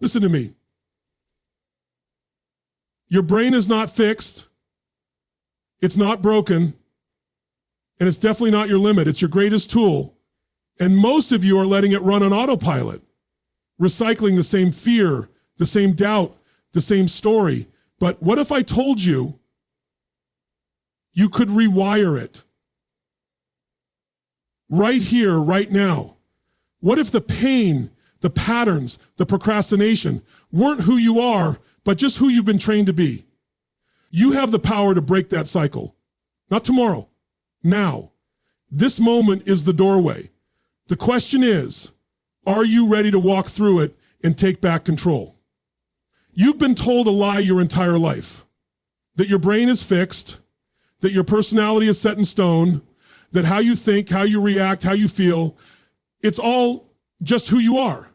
Listen to me. Your brain is not fixed. It's not broken. And it's definitely not your limit. It's your greatest tool. And most of you are letting it run on autopilot, recycling the same fear, the same doubt, the same story. But what if I told you you could rewire it right here, right now? What if the pain, the patterns, the procrastination weren't who you are, but just who you've been trained to be? You have the power to break that cycle. Not tomorrow, now. This moment is the doorway. The question is, are you ready to walk through it and take back control? You've been told a lie your entire life, that your brain is fixed, that your personality is set in stone, that how you think, how you react, how you feel, it's all just who you are.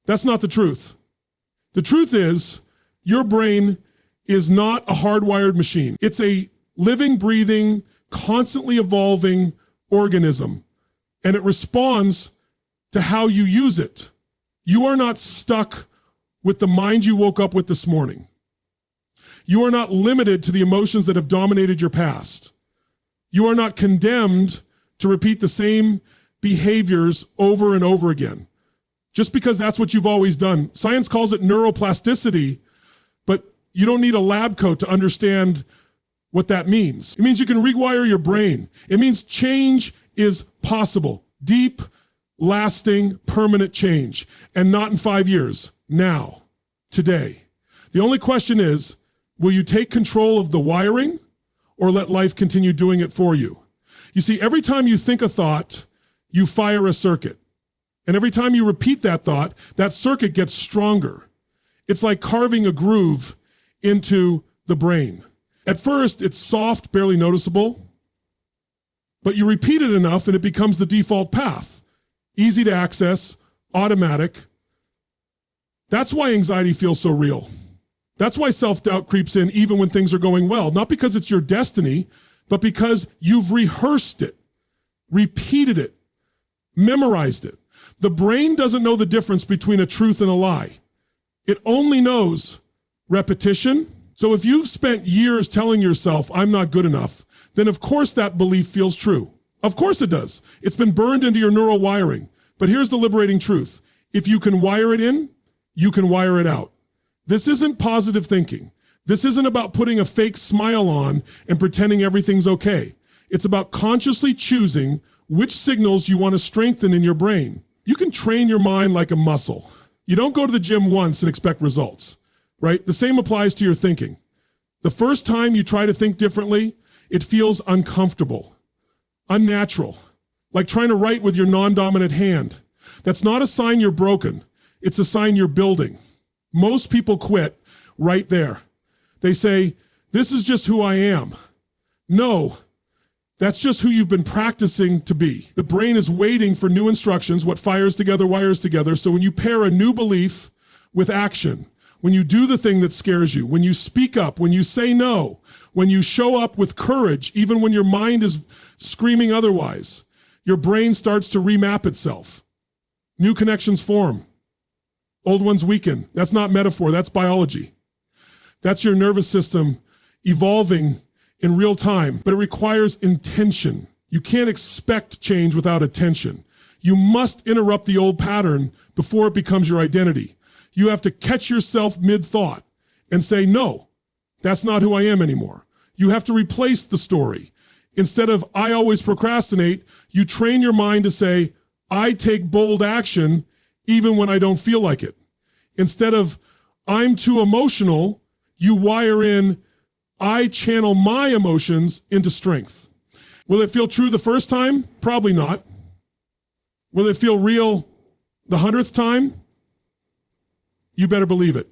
That's not the truth. The truth is, your brain is not a hardwired machine. It's a living, breathing, constantly evolving organism, and it responds to how you use it. You are not stuck with the mind you woke up with this morning. You are not limited to the emotions that have dominated your past. You are not condemned to repeat the same behaviors over and over again, just because that's what you've always done. Science calls it neuroplasticity, but you don't need a lab coat to understand what that means. It means you can rewire your brain. It means change is possible. Deep, lasting, permanent change. And not in 5 years. Now. Today. The only question is, will you take control of the wiring or let life continue doing it for you? You see, every time you think a thought, you fire a circuit. And every time you repeat that thought, that circuit gets stronger. It's like carving a groove into the brain. At first, it's soft, barely noticeable, but you repeat it enough and it becomes the default path. Easy to access, automatic. That's why anxiety feels so real. That's why self-doubt creeps in even when things are going well. Not because it's your destiny, but because you've rehearsed it, repeated it, memorized it. The brain doesn't know the difference between a truth and a lie. It only knows repetition. So if you've spent years telling yourself, I'm not good enough, then of course that belief feels true. Of course it does. It's been burned into your neural wiring. But here's the liberating truth. If you can wire it in, you can wire it out. This isn't positive thinking. This isn't about putting a fake smile on and pretending everything's okay. It's about consciously choosing which signals you want to strengthen in your brain. You can train your mind like a muscle. You don't go to the gym once and expect results, right? The same applies to your thinking. The first time you try to think differently, it feels uncomfortable, unnatural, like trying to write with your non-dominant hand. That's not a sign you're broken. It's a sign you're building. Most people quit right there. They say, this is just who I am. No, that's just who you've been practicing to be. The brain is waiting for new instructions. What fires together, wires together. So when you pair a new belief with action, when you do the thing that scares you, when you speak up, when you say no, when you show up with courage, even when your mind is screaming otherwise, your brain starts to remap itself. New connections form. Old ones weaken. That's not metaphor, that's biology. That's your nervous system evolving in real time, but it requires intention. You can't expect change without attention. You must interrupt the old pattern before it becomes your identity. You have to catch yourself mid-thought and say, no, that's not who I am anymore. You have to replace the story. Instead of, I always procrastinate, you train your mind to say, I take bold action even when I don't feel like it. Instead of, I'm too emotional, you wire in, I channel my emotions into strength. Will it feel true the first time? Probably not. Will it feel real the 100th time? You better believe it.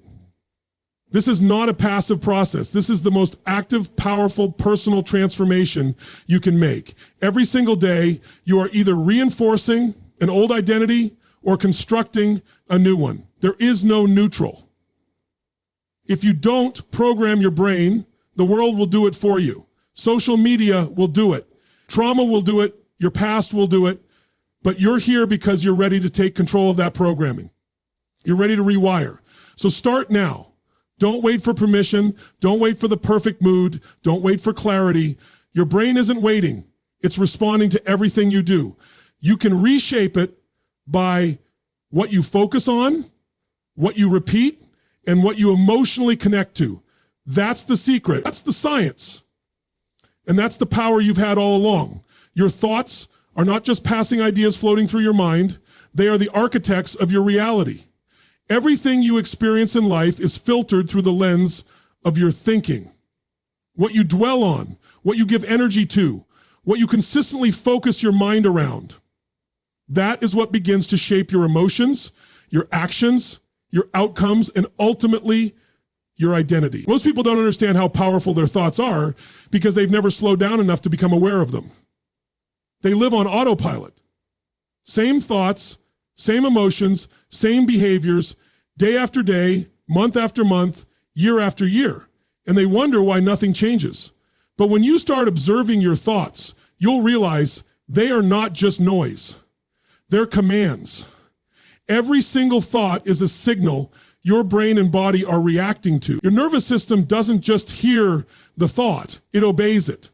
This is not a passive process. This is the most active, powerful, personal transformation you can make. Every single day, you are either reinforcing an old identity or constructing a new one. There is no neutral. If you don't program your brain, the world will do it for you. Social media will do it. Trauma will do it. Your past will do it. But you're here because you're ready to take control of that programming. You're ready to rewire. So start now. Don't wait for permission. Don't wait for the perfect mood. Don't wait for clarity. Your brain isn't waiting. It's responding to everything you do. You can reshape it by what you focus on, what you repeat, and what you emotionally connect to. That's the secret. That's the science. And that's the power you've had all along. Your thoughts are not just passing ideas floating through your mind. They are the architects of your reality. Everything you experience in life is filtered through the lens of your thinking. What you dwell on, what you give energy to, what you consistently focus your mind around. That is what begins to shape your emotions, your actions, your outcomes, and ultimately your identity. Most people don't understand how powerful their thoughts are because they've never slowed down enough to become aware of them. They live on autopilot. Same thoughts, same emotions, same behaviors, day after day, month after month, year after year. And they wonder why nothing changes. But when you start observing your thoughts, you'll realize they are not just noise. They're commands. Every single thought is a signal your brain and body are reacting to. Your nervous system doesn't just hear the thought, it obeys it.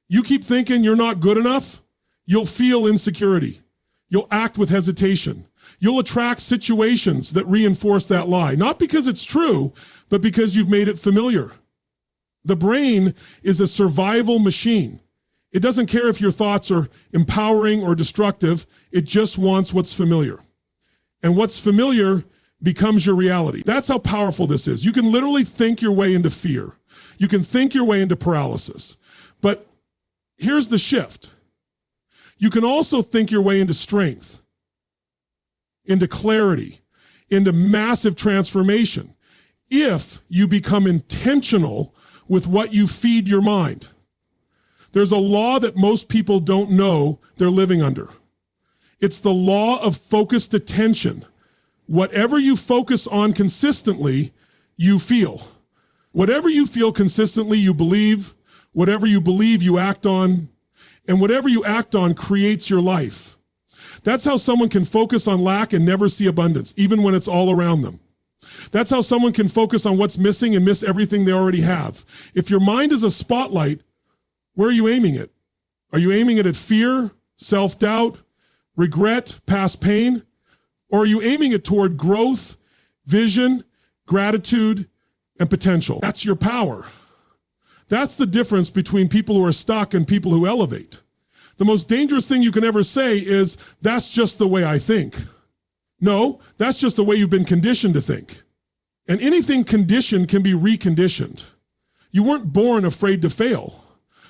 You keep thinking you're not good enough, you'll feel insecurity. You'll act with hesitation. You'll attract situations that reinforce that lie, not because it's true, but because you've made it familiar. The brain is a survival machine. It doesn't care if your thoughts are empowering or destructive. It just wants what's familiar. And what's familiar becomes your reality. That's how powerful this is. You can literally think your way into fear. You can think your way into paralysis. But here's the shift. You can also think your way into strength, into clarity, into massive transformation if you become intentional with what you feed your mind. There's a law that most people don't know they're living under. It's the law of focused attention. Whatever you focus on consistently, you feel. Whatever you feel consistently, you believe. Whatever you believe, you act on. And whatever you act on creates your life. That's how someone can focus on lack and never see abundance, even when it's all around them. That's how someone can focus on what's missing and miss everything they already have. If your mind is a spotlight, where are you aiming it? Are you aiming it at fear, self-doubt, regret, past pain? Or are you aiming it toward growth, vision, gratitude, and potential? That's your power. That's the difference between people who are stuck and people who elevate. The most dangerous thing you can ever say is, that's just the way I think. No, that's just the way you've been conditioned to think. And anything conditioned can be reconditioned. You weren't born afraid to fail.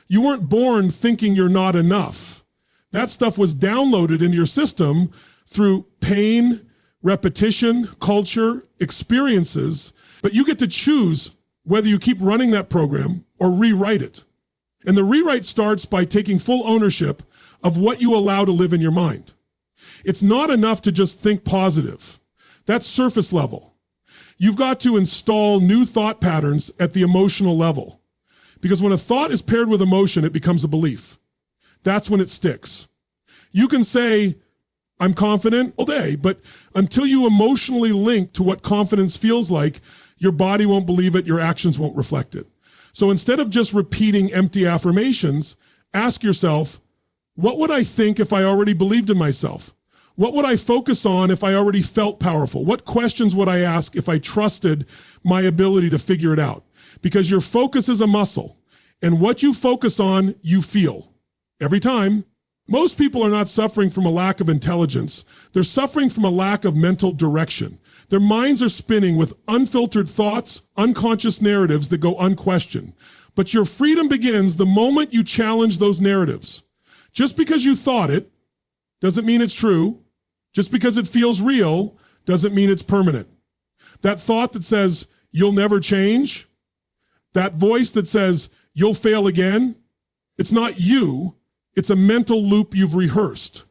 You weren't born thinking you're not enough. That stuff was downloaded into your system through pain, repetition, culture, experiences, but you get to choose whether you keep running that program or rewrite it. And the rewrite starts by taking full ownership of what you allow to live in your mind. It's not enough to just think positive. That's surface level. You've got to install new thought patterns at the emotional level. Because when a thought is paired with emotion, it becomes a belief. That's when it sticks. You can say, I'm confident all day, but until you emotionally link to what confidence feels like, your body won't believe it, your actions won't reflect it. So instead of just repeating empty affirmations, ask yourself, what would I think if I already believed in myself? What would I focus on if I already felt powerful? What questions would I ask if I trusted my ability to figure it out? Because your focus is a muscle, and what you focus on, you feel. Every time. Most people are not suffering from a lack of intelligence. They're suffering from a lack of mental direction. Their minds are spinning with unfiltered thoughts, unconscious narratives that go unquestioned. But your freedom begins the moment you challenge those narratives. Just because you thought it doesn't mean it's true. Just because it feels real doesn't mean it's permanent. That thought that says you'll never change, that voice that says you'll fail again, it's not you. It's a mental loop you've rehearsed.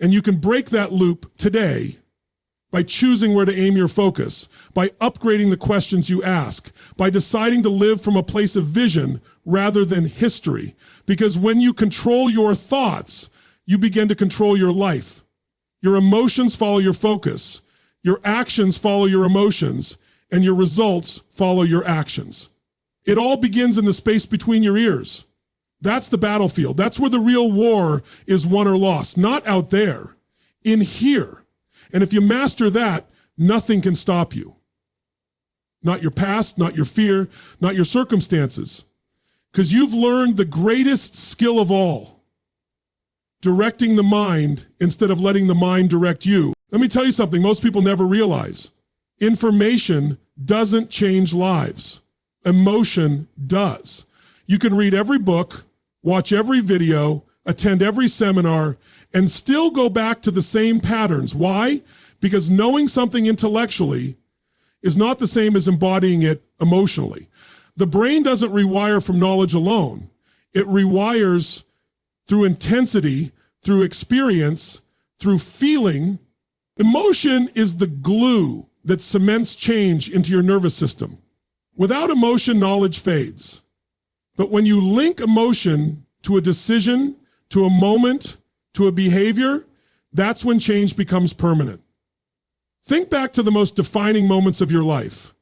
And you can break that loop today by choosing where to aim your focus, by upgrading the questions you ask, by deciding to live from a place of vision rather than history. Because when you control your thoughts, you begin to control your life. Your emotions follow your focus. Your actions follow your emotions, and your results follow your actions. It all begins in the space between your ears. That's the battlefield. That's where the real war is won or lost. Not out there, in here. And if you master that, nothing can stop you. Not your past, not your fear, not your circumstances. Because you've learned the greatest skill of all, directing the mind instead of letting the mind direct you. Let me tell you something most people never realize. Information doesn't change lives. Emotion does. You can read every book, watch every video, attend every seminar, and still go back to the same patterns. Why? Because knowing something intellectually is not the same as embodying it emotionally. The brain doesn't rewire from knowledge alone. It rewires through intensity, through experience, through feeling. Emotion is the glue that cements change into your nervous system. Without emotion, knowledge fades. But when you link emotion to a decision, to a moment, to a behavior, that's when change becomes permanent. Think back to the most defining moments of your life.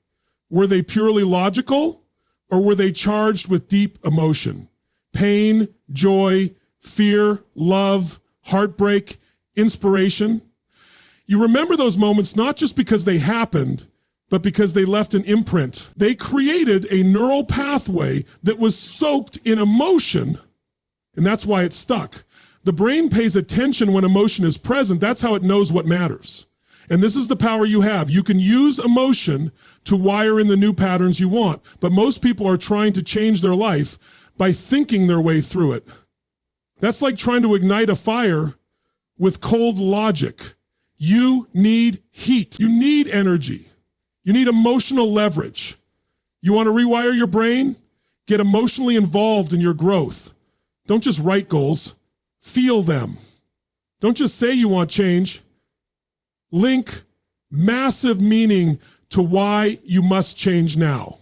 Were they purely logical, or were they charged with deep emotion? Pain, joy, fear, love, heartbreak, inspiration? You remember those moments not just because they happened, but because they left an imprint. They created a neural pathway that was soaked in emotion, and that's why it stuck. The brain pays attention when emotion is present. That's how it knows what matters. And this is the power you have. You can use emotion to wire in the new patterns you want, but most people are trying to change their life by thinking their way through it. That's like trying to ignite a fire with cold logic. You need heat. You need energy. You need emotional leverage. You want to rewire your brain? Get emotionally involved in your growth. Don't just write goals. Feel them. Don't just say you want change. Link massive meaning to why you must change now.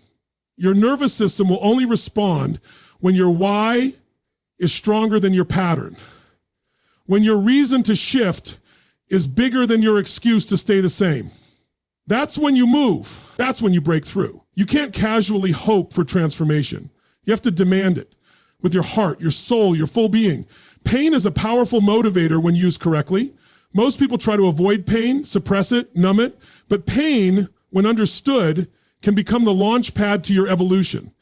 Your nervous system will only respond when your why is stronger than your pattern. When your reason to shift is bigger than your excuse to stay the same. That's when you move. That's when you break through. You can't casually hope for transformation. You have to demand it with your heart, your soul, your full being. Pain is a powerful motivator when used correctly. Most people try to avoid pain, suppress it, numb it, but pain, when understood, can become the launch pad to your evolution.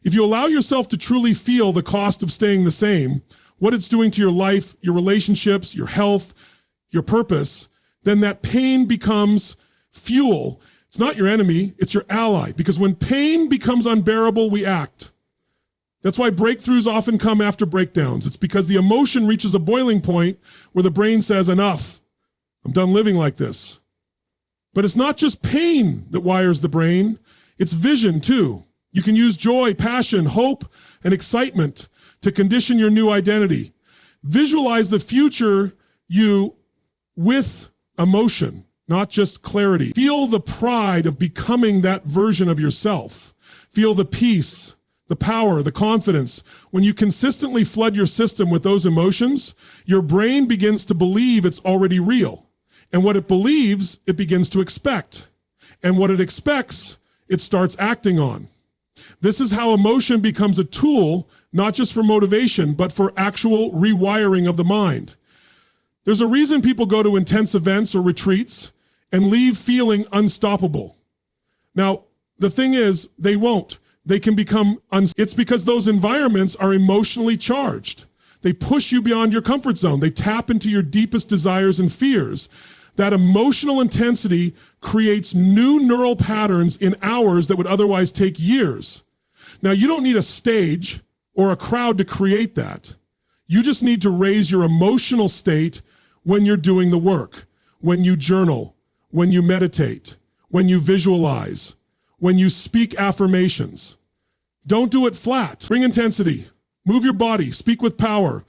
If you allow yourself to truly feel the cost of staying the same, what it's doing to your life, your relationships, your health, your purpose, then that pain becomes fuel. It's not your enemy, it's your ally. Because when pain becomes unbearable, we act. That's why breakthroughs often come after breakdowns. It's because the emotion reaches a boiling point where the brain says, enough, I'm done living like this. But it's not just pain that wires the brain, it's vision too. You can use joy, passion, hope, and excitement to condition your new identity. Visualize the future you with emotion, not just clarity. Feel the pride of becoming that version of yourself. Feel the peace, the power, the confidence. When you consistently flood your system with those emotions, your brain begins to believe it's already real. And what it believes, it begins to expect. And what it expects, it starts acting on. This is how emotion becomes a tool, not just for motivation, but for actual rewiring of the mind. There's a reason people go to intense events or retreats and leave feeling unstoppable. Now, the thing is, they won't. They can become, it's because those environments are emotionally charged. They push you beyond your comfort zone. They tap into your deepest desires and fears. That emotional intensity creates new neural patterns in hours that would otherwise take years. Now, you don't need a stage or a crowd to create that. You just need to raise your emotional state when you're doing the work, when you journal, when you meditate, when you visualize, when you speak affirmations. Don't do it flat. Bring intensity. Move your body. Speak with power.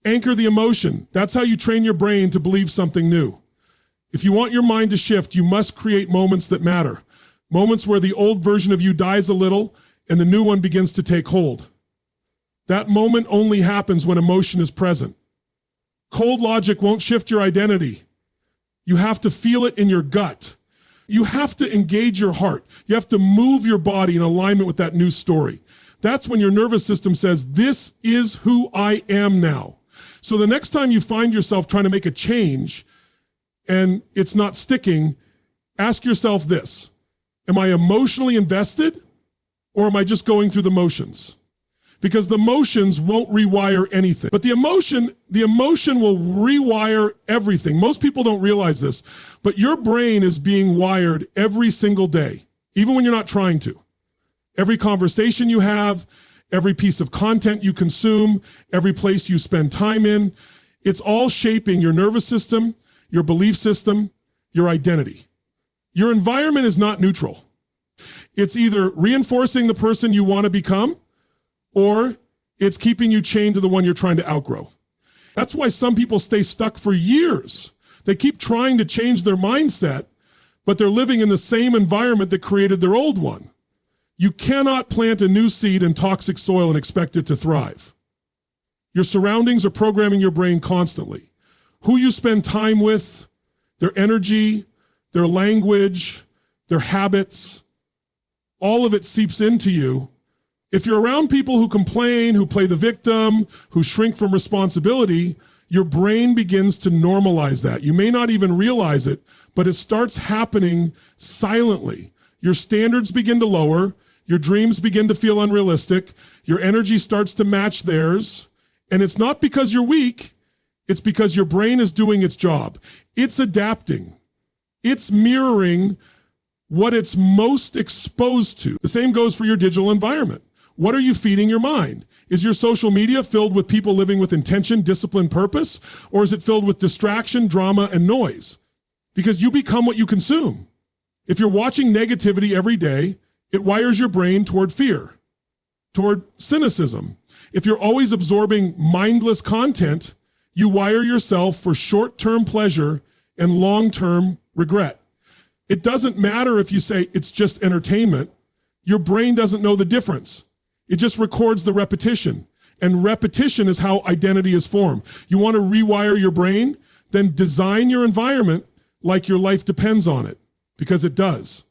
Anchor the emotion. That's how you train your brain to believe something new. If you want your mind to shift, you must create moments that matter. Moments where the old version of you dies a little and the new one begins to take hold. That moment only happens when emotion is present. Cold logic won't shift your identity. You have to feel it in your gut. You have to engage your heart. You have to move your body in alignment with that new story. That's when your nervous system says, this is who I am now. So the next time you find yourself trying to make a change and it's not sticking, ask yourself this: am I emotionally invested, or am I just going through the motions? Because the motions won't rewire anything. But the emotion will rewire everything. Most people don't realize this, but your brain is being wired every single day, even when you're not trying to. Every conversation you have, every piece of content you consume, every place you spend time in, it's all shaping your nervous system, your belief system, your identity. Your environment is not neutral. It's either reinforcing the person you want to become, or it's keeping you chained to the one you're trying to outgrow. That's why some people stay stuck for years. They keep trying to change their mindset, but they're living in the same environment that created their old one. You cannot plant a new seed in toxic soil and expect it to thrive. Your surroundings are programming your brain constantly. Who you spend time with, their energy, their language, their habits, all of it seeps into you. If you're around people who complain, who play the victim, who shrink from responsibility, your brain begins to normalize that. You may not even realize it, but it starts happening silently. Your standards begin to lower, your dreams begin to feel unrealistic, your energy starts to match theirs, and it's not because you're weak, it's because your brain is doing its job. It's adapting. It's mirroring what it's most exposed to. The same goes for your digital environment. What are you feeding your mind? Is your social media filled with people living with intention, discipline, purpose? Or is it filled with distraction, drama, and noise? Because you become what you consume. If you're watching negativity every day, it wires your brain toward fear, toward cynicism. If you're always absorbing mindless content, you wire yourself for short-term pleasure and long-term regret. It doesn't matter if you say it's just entertainment. Your brain doesn't know the difference. It just records the repetition. And repetition is how identity is formed. You want to rewire your brain? Then design your environment like your life depends on it, because it does.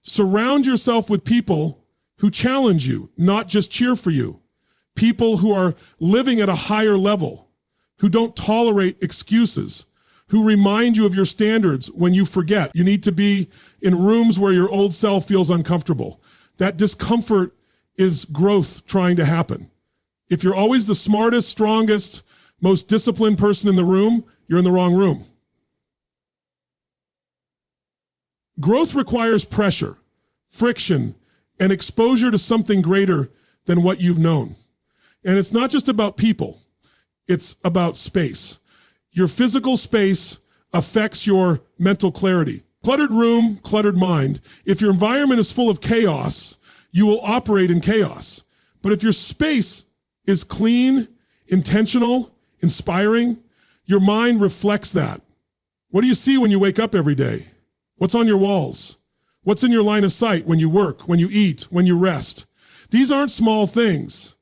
Surround yourself with people who challenge you, not just cheer for you. People who are living at a higher level, who don't tolerate excuses, who remind you of your standards when you forget. You need to be in rooms where your old self feels uncomfortable. That discomfort is growth trying to happen. If you're always the smartest, strongest, most disciplined person in the room, you're in the wrong room. Growth requires pressure, friction, and exposure to something greater than what you've known. And it's not just about people, it's about space. Your physical space affects your mental clarity. Cluttered room, cluttered mind. If your environment is full of chaos, you will operate in chaos. But if your space is clean, intentional, inspiring, your mind reflects that. What do you see when you wake up every day? What's on your walls? What's in your line of sight when you work, when you eat, when you rest? These aren't small things.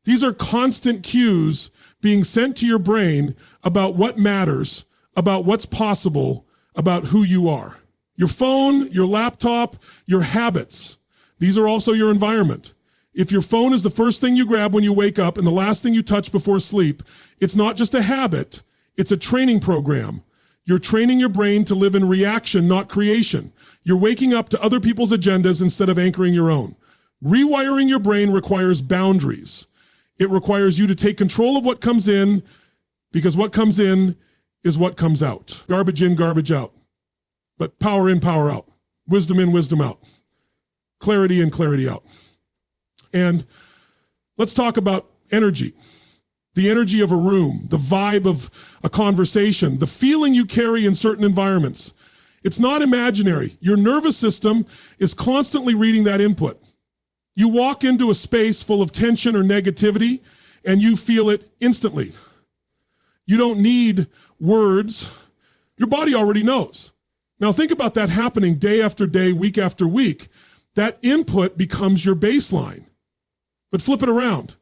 These are constant cues being sent to your brain about what matters, about what's possible, about who you are. Your phone, your laptop, your habits. These are also your environment. If your phone is the first thing you grab when you wake up and the last thing you touch before sleep, it's not just a habit, it's a training program. You're training your brain to live in reaction, not creation. You're waking up to other people's agendas instead of anchoring your own. Rewiring your brain requires boundaries. It requires you to take control of what comes in, because what comes in is what comes out. Garbage in, garbage out. But power in, power out. Wisdom in, wisdom out. Clarity in, clarity out. And let's talk about energy. The energy of a room, the vibe of a conversation, the feeling you carry in certain environments. It's not imaginary. Your nervous system is constantly reading that input. You walk into a space full of tension or negativity and you feel it instantly. You don't need words. Your body already knows. Now think about that happening day after day, week after week. That input becomes your baseline. But flip it around.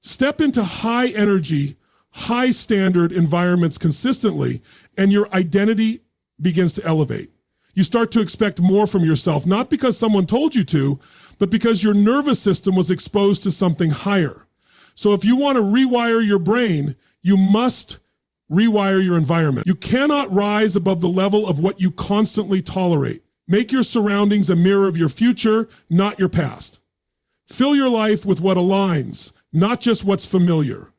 Step into high energy, high standard environments consistently, and your identity begins to elevate. You start to expect more from yourself, not because someone told you to, but because your nervous system was exposed to something higher. So if you want to rewire your brain, you must rewire your environment. You cannot rise above the level of what you constantly tolerate. Make your surroundings a mirror of your future, not your past. Fill your life with what aligns, not just what's familiar.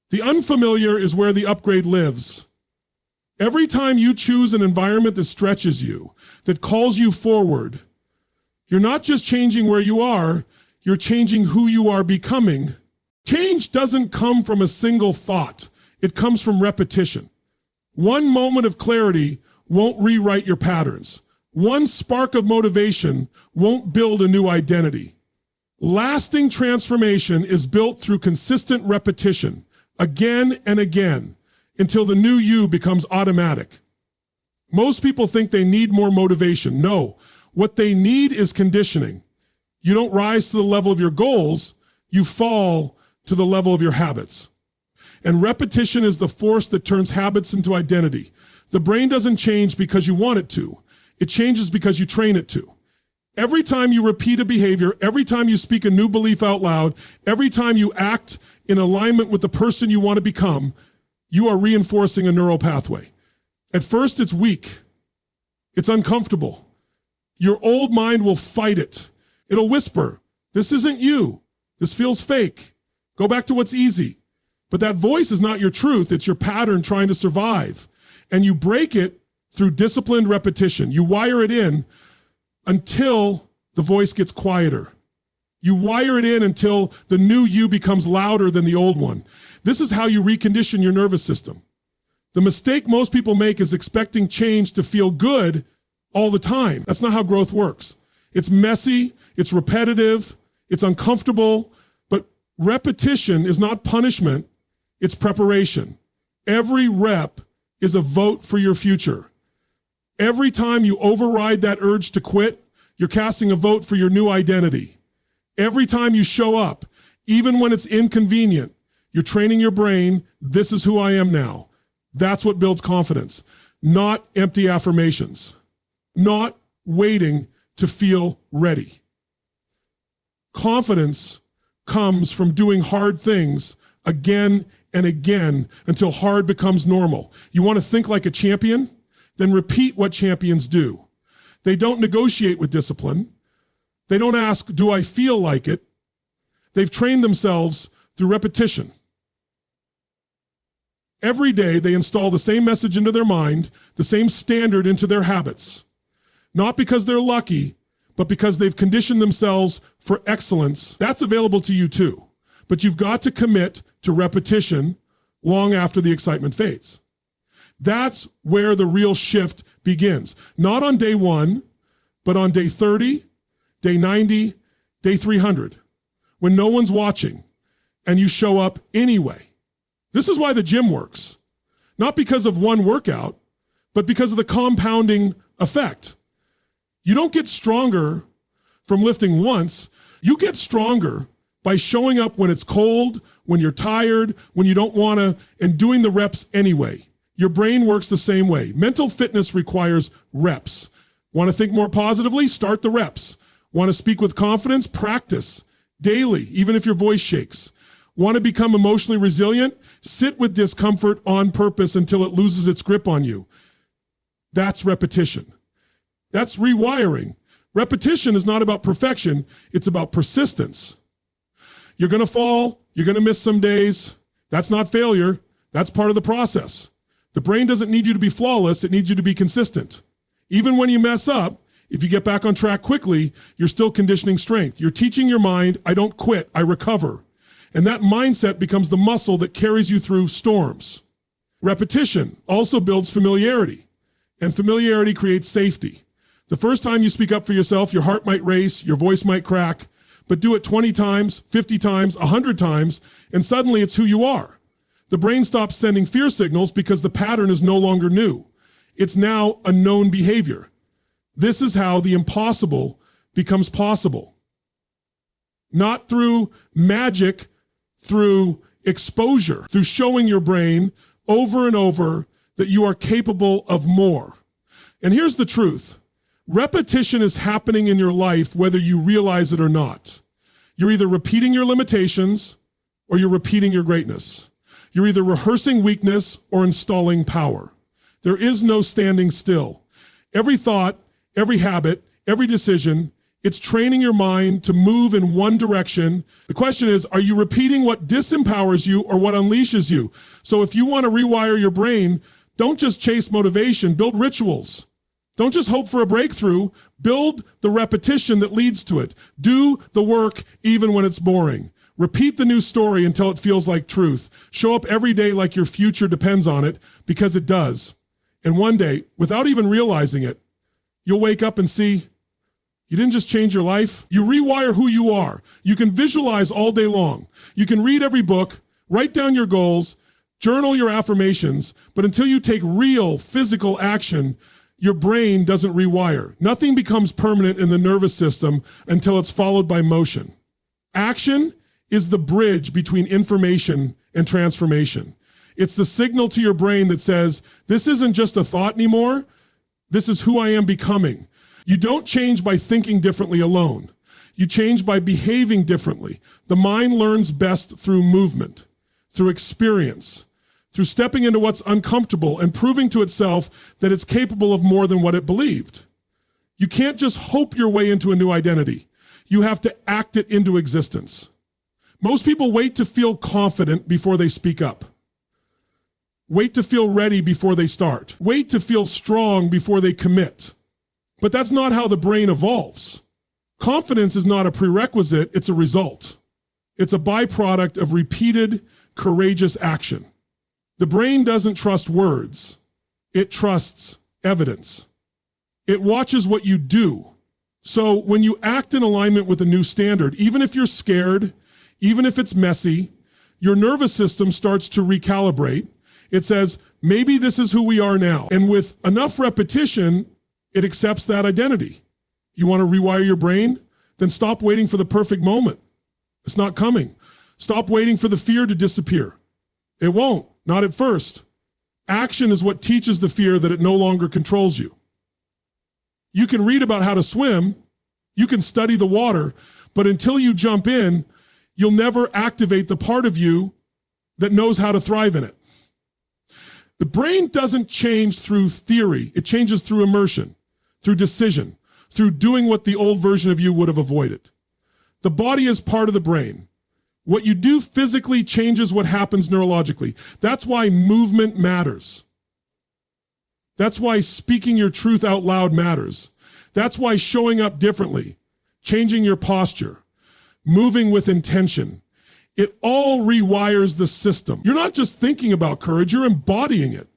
The unfamiliar is where the upgrade lives. Every time you choose an environment that stretches you, that calls you forward, you're not just changing where you are, you're changing who you are becoming. Change doesn't come from a single thought. It comes from repetition. One moment of clarity won't rewrite your patterns. One spark of motivation won't build a new identity. Lasting transformation is built through consistent repetition, again and again, until the new you becomes automatic. Most people think they need more motivation. No, what they need is conditioning. You don't rise to the level of your goals, you fall to the level of your habits. And repetition is the force that turns habits into identity. The brain doesn't change because you want it to. It changes because you train it to. Every time you repeat a behavior, every time you speak a new belief out loud, every time you act in alignment with the person you want to become, you are reinforcing a neural pathway. At first, it's weak. It's uncomfortable. Your old mind will fight it. It'll whisper, this isn't you. This feels fake. Go back to what's easy. But that voice is not your truth. It's your pattern trying to survive. And you break it through disciplined repetition. You wire it in until the voice gets quieter. You wire it in until the new you becomes louder than the old one. This is how you recondition your nervous system. The mistake most people make is expecting change to feel good all the time. That's not how growth works. It's messy, it's repetitive, it's uncomfortable, but repetition is not punishment, it's preparation. Every rep is a vote for your future. Every time you override that urge to quit, you're casting a vote for your new identity. Every time you show up, even when it's inconvenient, you're training your brain, this is who I am now. That's what builds confidence, not empty affirmations, not waiting to feel ready. Confidence comes from doing hard things again and again until hard becomes normal. You want to think like a champion? Then repeat what champions do. They don't negotiate with discipline. They don't ask, do I feel like it? They've trained themselves through repetition. Every day they install the same message into their mind, the same standard into their habits. Not because they're lucky, but because they've conditioned themselves for excellence. That's available to you too. But you've got to commit to repetition long after the excitement fades. That's where the real shift begins. Not on day 1, but on day 30, day 90, day 300, when no one's watching and you show up anyway. This is why the gym works. Not because of one workout, but because of the compounding effect. You don't get stronger from lifting once. You get stronger by showing up when it's cold, when you're tired, when you don't want to, and doing the reps anyway. Your brain works the same way. Mental fitness requires reps. Want to think more positively? Start the reps. Want to speak with confidence? Practice daily, even if your voice shakes. Want to become emotionally resilient? Sit with discomfort on purpose until it loses its grip on you. That's repetition. That's rewiring. Repetition is not about perfection. It's about persistence. You're going to fall. You're going to miss some days. That's not failure. That's part of the process. The brain doesn't need you to be flawless. It needs you to be consistent. Even when you mess up, if you get back on track quickly, you're still conditioning strength. You're teaching your mind, I don't quit, I recover. And that mindset becomes the muscle that carries you through storms. Repetition also builds familiarity, and familiarity creates safety. The first time you speak up for yourself, your heart might race, your voice might crack, but do it 20 times, 50 times, 100 times, and suddenly it's who you are. The brain stops sending fear signals because the pattern is no longer new. It's now a known behavior. This is how the impossible becomes possible. Not through magic, through exposure, through showing your brain over and over that you are capable of more. And here's the truth. Repetition is happening in your life whether you realize it or not. You're either repeating your limitations or you're repeating your greatness. You're either rehearsing weakness or installing power. There is no standing still. Every thought, every habit, every decision, it's training your mind to move in one direction. The question is, are you repeating what disempowers you or what unleashes you? So if you want to rewire your brain, don't just chase motivation, build rituals. Don't just hope for a breakthrough, build the repetition that leads to it. Do the work even when it's boring. Repeat the new story until it feels like truth. Show up every day like your future depends on it, because it does. And one day, without even realizing it, you'll wake up and see, you didn't just change your life, you rewire who you are. You can visualize all day long. You can read every book, write down your goals, journal your affirmations, but until you take real physical action, your brain doesn't rewire. Nothing becomes permanent in the nervous system until it's followed by motion. Action is the bridge between information and transformation. It's the signal to your brain that says, this isn't just a thought anymore, this is who I am becoming. You don't change by thinking differently alone. You change by behaving differently. The mind learns best through movement, through experience, through stepping into what's uncomfortable and proving to itself that it's capable of more than what it believed. You can't just hope your way into a new identity. You have to act it into existence. Most people wait to feel confident before they speak up. Wait to feel ready before they start. Wait to feel strong before they commit. But that's not how the brain evolves. Confidence is not a prerequisite, it's a result. It's a byproduct of repeated, courageous action. The brain doesn't trust words. It trusts evidence. It watches what you do. So when you act in alignment with a new standard, even if you're scared, even if it's messy, your nervous system starts to recalibrate. It says, maybe this is who we are now. And with enough repetition, it accepts that identity. You want to rewire your brain? Then stop waiting for the perfect moment. It's not coming. Stop waiting for the fear to disappear. It won't. Not at first. Action is what teaches the fear that it no longer controls you. You can read about how to swim, you can study the water, but until you jump in, you'll never activate the part of you that knows how to thrive in it. The brain doesn't change through theory, it changes through immersion, through decision, through doing what the old version of you would have avoided. The body is part of the brain. What you do physically changes what happens neurologically. That's why movement matters. That's why speaking your truth out loud matters. That's why showing up differently, changing your posture, moving with intention, it all rewires the system. You're not just thinking about courage, you're embodying it.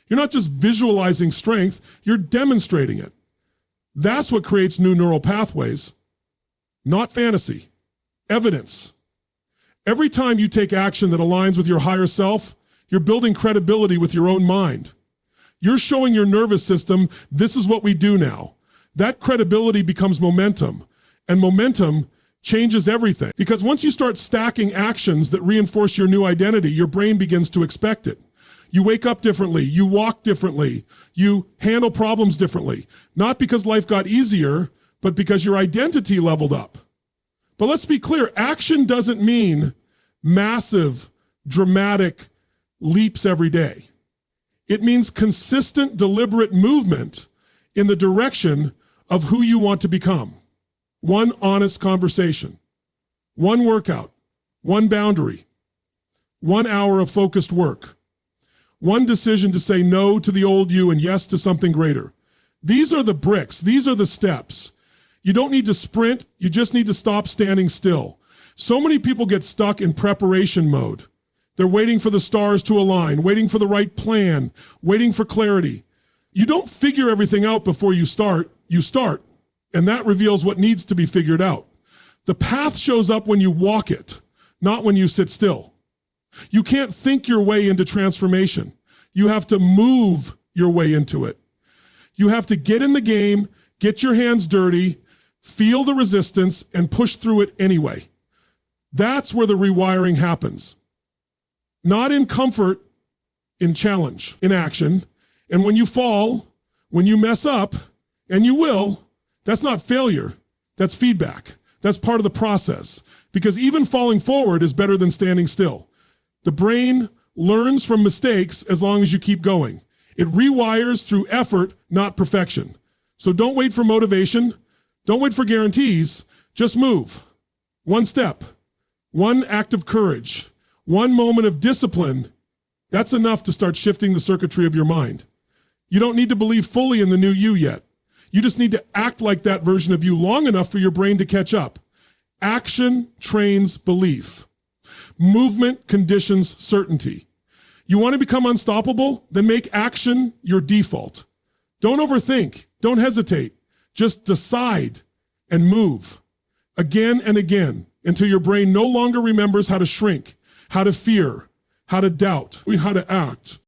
You're not just visualizing strength, you're demonstrating it. That's what creates new neural pathways, not fantasy, evidence. Every time you take action that aligns with your higher self, you're building credibility with your own mind. You're showing your nervous system, this is what we do now. That credibility becomes momentum, and momentum changes everything. Because once you start stacking actions that reinforce your new identity, your brain begins to expect it. You wake up differently, you walk differently, you handle problems differently. Not because life got easier, but because your identity leveled up. But let's be clear, action doesn't mean massive, dramatic leaps every day. It means consistent, deliberate movement in the direction of who you want to become. One honest conversation, one workout, one boundary, 1 hour of focused work, one decision to say no to the old you and yes to something greater. These are the bricks. These are the steps. You don't need to sprint. You just need to stop standing still. So many people get stuck in preparation mode. They're waiting for the stars to align, waiting for the right plan, waiting for clarity. You don't figure everything out before you start, and that reveals what needs to be figured out. The path shows up when you walk it, not when you sit still. You can't think your way into transformation. You have to move your way into it. You have to get in the game, get your hands dirty, feel the resistance, and push through it anyway. That's where the rewiring happens. Not in comfort, in challenge, in action. And when you fall, When you mess up, and you will, that's not failure, that's feedback. That's part of the process. Because even falling forward is better than standing still. The brain learns from mistakes as long as you keep going. It rewires through effort, not perfection. So don't wait for motivation. Don't wait for guarantees. Just move. One step, one act of courage, one moment of discipline. That's enough to start shifting the circuitry of your mind. You don't need to believe fully in the new you yet. You just need to act like that version of you long enough for your brain to catch up. Action trains belief. Movement conditions certainty. You want to become unstoppable? Then make action your default. Don't overthink. Don't hesitate. Just decide and move again and again until your brain no longer remembers how to shrink, how to fear, how to doubt, how to act.